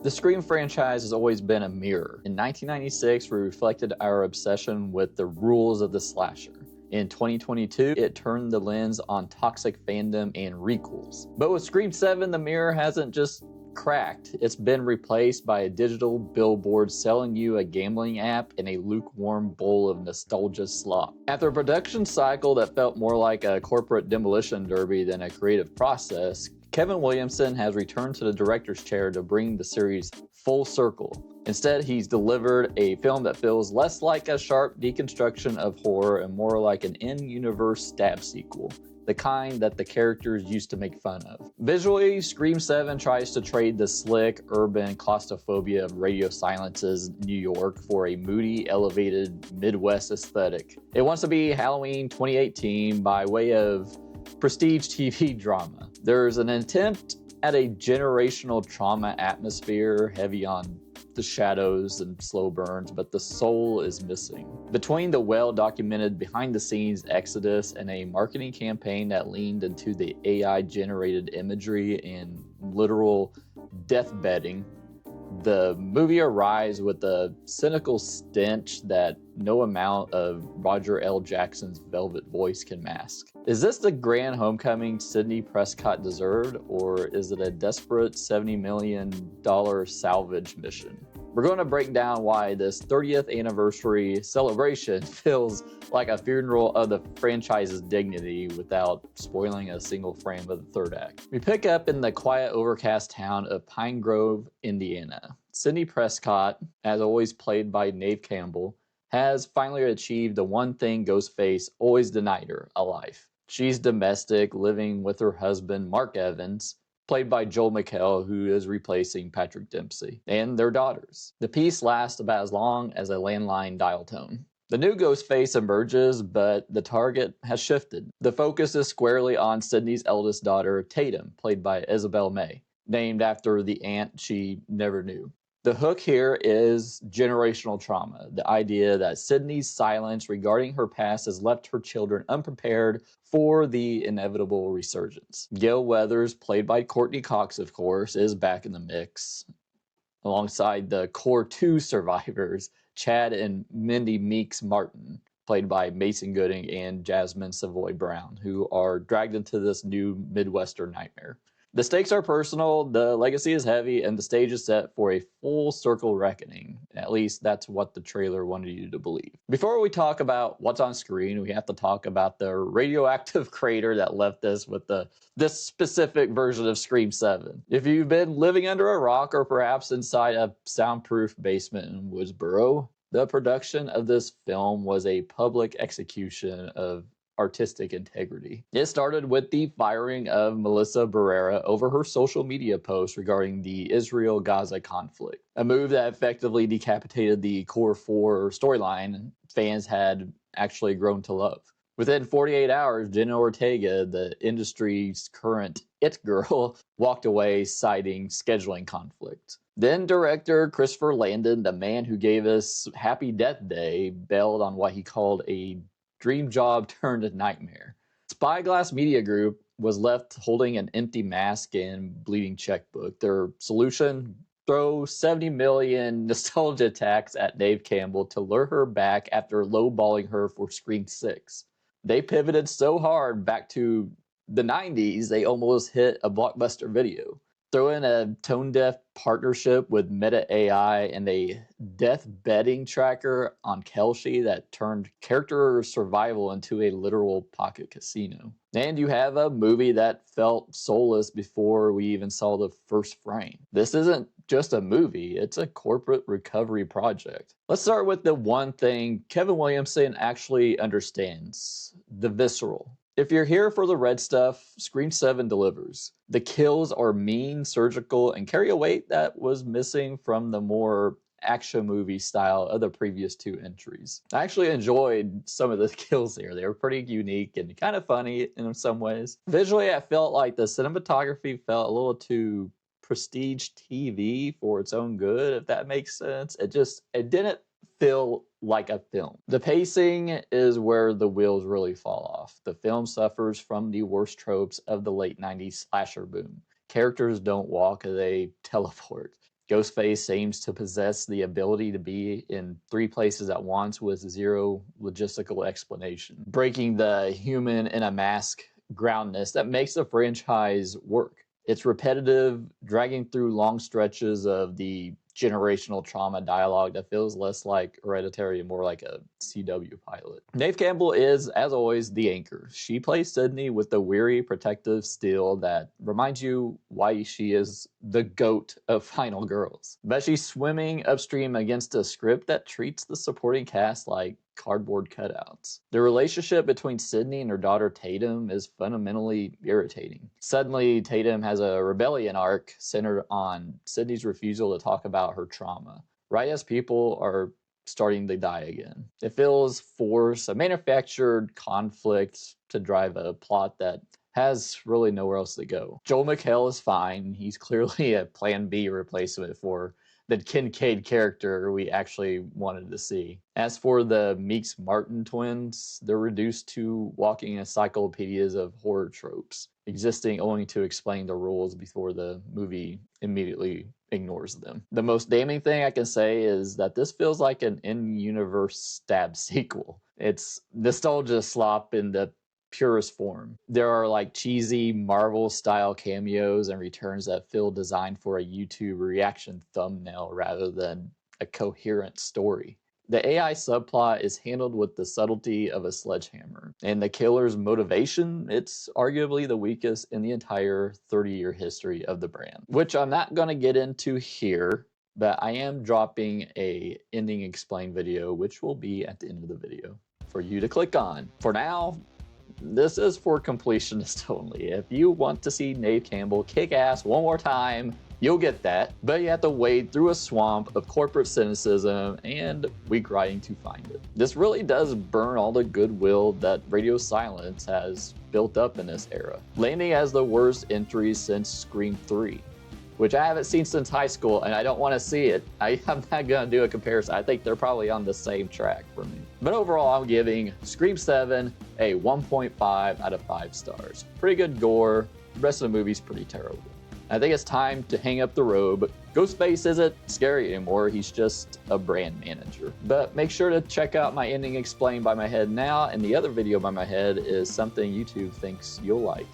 The Scream franchise has always been a mirror. In 1996, we reflected our obsession with the rules of the slasher. In 2022, it turned the lens on toxic fandom and requels. But with Scream 7, the mirror hasn't just cracked. It's been replaced by a digital billboard selling you a gambling app and a lukewarm bowl of nostalgia slop. After a production cycle that felt more like a corporate demolition derby than a creative process, Kevin Williamson has returned to the director's chair to bring the series full circle. Instead, he's delivered a film that feels less like a sharp deconstruction of horror and more like an in-universe stab sequel, the kind that the characters used to make fun of. Visually, Scream 7 tries to trade the slick, urban claustrophobia of Radio Silence's New York for a moody, elevated Midwest aesthetic. It wants to be Halloween 2018 by way of prestige TV drama. There's an attempt at a generational trauma atmosphere, heavy on the shadows and slow burns, but the soul is missing. Between the well-documented behind-the-scenes exodus and a marketing campaign that leaned into the AI-generated imagery and literal deathbedding, the movie arrives with a cynical stench that no amount of Roger L. Jackson's velvet voice can mask. Is this the grand homecoming Sidney Prescott deserved, or is it a desperate $70 million salvage mission? We're going to break down why this 30th anniversary celebration feels like a funeral of the franchise's dignity without spoiling a single frame of the third act. We pick up in the quiet, overcast town of Pine Grove, Indiana. Sidney Prescott, as always played by Neve Campbell, has finally achieved the one thing Ghostface always denied her, a life. She's domestic, living with her husband, Mark Evans, played by Joel McHale, who is replacing Patrick Dempsey, and their daughters. The peace lasts about as long as a landline dial tone. The new Ghostface emerges, but the target has shifted. The focus is squarely on Sidney's eldest daughter, Tatum, played by Isabel May, named after the aunt she never knew. The hook here is generational trauma, the idea that Sidney's silence regarding her past has left her children unprepared for the inevitable resurgence. Gail Weathers, played by Courtney Cox, of course, is back in the mix, alongside the Core 2 survivors, Chad and Mindy Meeks Martin, played by Mason Gooding and Jasmine Savoy Brown, who are dragged into this new Midwestern nightmare. The stakes are personal, the legacy is heavy, and the stage is set for a full circle reckoning. At least that's what the trailer wanted you to believe. Before we talk about what's on screen, we have to talk about the radioactive crater that left us with this specific version of Scream 7. If you've been living under a rock or perhaps inside a soundproof basement in Woodsboro, the production of this film was a public execution of artistic integrity. It started with the firing of Melissa Barrera over her social media post regarding the Israel-Gaza conflict, a move that effectively decapitated the Core 4 storyline fans had actually grown to love. Within 48 hours, Jenna Ortega, the industry's current it girl, walked away citing scheduling conflict. Then director Christopher Landon, the man who gave us Happy Death Day, bailed on what he called a dream job turned nightmare. Spyglass Media Group was left holding an empty mask and bleeding checkbook. Their solution? Throw 70 million nostalgia attacks at Neve Campbell to lure her back after lowballing her for Scream 6. They pivoted so hard back to the 90s, they almost hit a blockbuster video. Throw in a tone-deaf partnership with Meta AI and a death betting tracker on Kalshi that turned character survival into a literal pocket casino. And you have a movie that felt soulless before we even saw the first frame. This isn't just a movie, it's a corporate recovery project. Let's start with the one thing Kevin Williamson actually understands: the visceral. If you're here for the red stuff, Scream 7 delivers. The kills are mean, surgical, and carry a weight that was missing from the more action movie style of the previous two entries. I actually enjoyed some of the kills here. They were pretty unique and kind of funny in some ways. Visually, I felt like the cinematography felt a little too prestige TV for its own good, if that makes sense. It didn't feel like a film. The pacing is where the wheels really fall off. The film suffers from the worst tropes of the late 90s slasher boom. Characters don't walk, they teleport. Ghostface seems to possess the ability to be in 3 places at once with zero logistical explanation, breaking the human in a mask groundness that makes the franchise work. It's repetitive, dragging through long stretches of the generational trauma dialogue that feels less like Hereditary and more like a CW pilot. Neve Campbell is, as always, the anchor. She plays Sidney with the weary, protective steel that reminds you why she is the GOAT of Final Girls. But she's swimming upstream against a script that treats the supporting cast like cardboard cutouts. The relationship between Sidney and her daughter Tatum is fundamentally irritating. Suddenly, Tatum has a rebellion arc centered on Sidney's refusal to talk about her trauma, right as people are starting to die again. It feels forced, a manufactured conflict to drive a plot that has really nowhere else to go. Joel McHale is fine. He's clearly a Plan B replacement for the Kincaid character we actually wanted to see. As for the Meeks Martin twins, they're reduced to walking encyclopedias of horror tropes, existing only to explain the rules before the movie immediately ignores them. The most damning thing I can say is that this feels like an in-universe stab sequel. It's nostalgia slop in the purest form. There are like cheesy Marvel style cameos and returns that feel designed for a YouTube reaction thumbnail rather than a coherent story. The AI subplot is handled with the subtlety of a sledgehammer, and the killer's motivation, it's arguably the weakest in the entire 30-year history of the brand, which I'm not going to get into here, but I am dropping a ending explain video, which will be at the end of the video for you to click on. For now, this is for completionists only. If you want to see Neve Campbell kick ass one more time, you'll get that, but you have to wade through a swamp of corporate cynicism and weak writing to find it. This really does burn all the goodwill that Radio Silence has built up in this era, landing as the worst entry since Scream 3, which I haven't seen since high school and I don't want to see it. I'm not going to do a comparison. I think they're probably on the same track for me. But overall, I'm giving Scream 7 a 1.5 out of 5 stars. Pretty good gore. The rest of the movie's pretty terrible. I think it's time to hang up the robe. Ghostface isn't scary anymore. He's just a brand manager. But make sure to check out my ending explained by my head now, and the other video by my head is something YouTube thinks you'll like.